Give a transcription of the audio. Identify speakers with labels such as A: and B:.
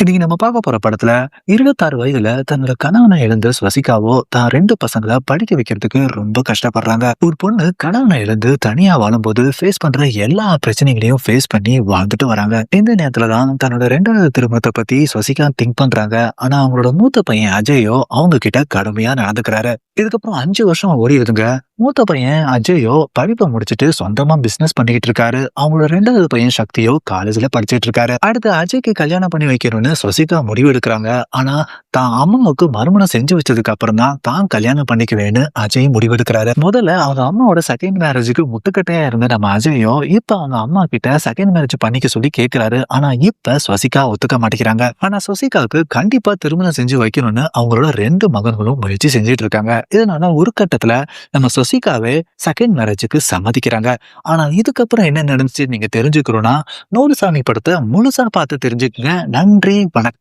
A: இன்னைக்கு நம்ம பார்க்க போற படத்துல 26 வயதுல தன்னோட கணவனை இழந்து ஸ்வசிகாவோ தான் 2 பசங்களை படிக்க வைக்கிறதுக்கு ரொம்ப கஷ்டப்படுறாங்க. ஒரு பொண்ணு கணவனை இழந்து தனியா வாழும்போது ஃபேஸ் பண்ற எல்லா பிரச்சனைகளையும் ஃபேஸ் பண்ணி வாழ்ந்துட்டு வராங்க. இந்த நேரத்துலதான் தன்னோட 2வது திருமணத்தை பத்தி ஸ்வசிகா திங்க் பண்றாங்க. ஆனா அவங்களோட மூத்த பையன் அஜயோ அவங்க கிட்ட கடுமையா நடந்துக்கிறாரு. இதுக்கப்புறம் 5 வருஷம் ஓடிடுதுங்க. மூத்த பையன் அஜயோ படிப்பை முடிச்சிட்டு சொந்தமா பிசினஸ் பண்ணிக்கிட்டு இருக்காரு. அவங்களோட 2வது பையன் சக்தியோ காலேஜ்ல படிச்சிட்டு இருக்காரு. அடுத்து அஜய்க்கு கல்யாணம் பண்ணி வைக்கணும்னு ஸ்வசிகா முடிவு எடுக்கிறாங்க. ஆனா தான் அம்மாவுக்கு மறுமணம் செஞ்சு வச்சதுக்கு அப்புறம் தான் கல்யாணம் பண்ணிக்குவேன்னு அஜய் முடிவெடுக்கிறாரு. முதல்ல அவங்க அம்மாவோட செகண்ட் மேரேஜுக்கு முட்டுக்கட்டையா இருந்த நம்ம அஜயோ இப்ப அவங்க அம்மா கிட்ட செகண்ட் மேரேஜ் பண்ணிக்க சொல்லி கேட்கிறாரு. ஆனா இப்ப ஸ்வசிகா ஒத்துக்க மாட்டேங்கிறாங்க. ஆனா ஸ்வசிகாவுக்கு கண்டிப்பா திருமணம் செஞ்சு வைக்கணும்னு அவங்களோட 2 மகன்களும் முயற்சி செஞ்சுட்டு இருக்காங்க. இதனால ஒரு கட்டத்துல நம்ம ஸ்வசிகாவே செகண்ட் மேரேஜுக்கு சம்மதிக்கிறாங்க. ஆனா இதுக்கப்புறம் என்ன நடந்துச்சு நீங்க தெரிஞ்சுக்கணும்னா 100 சாமி படத்தை முழுசா பார்த்து தெரிஞ்சுக்கங்க. நன்றி, வணக்கம்.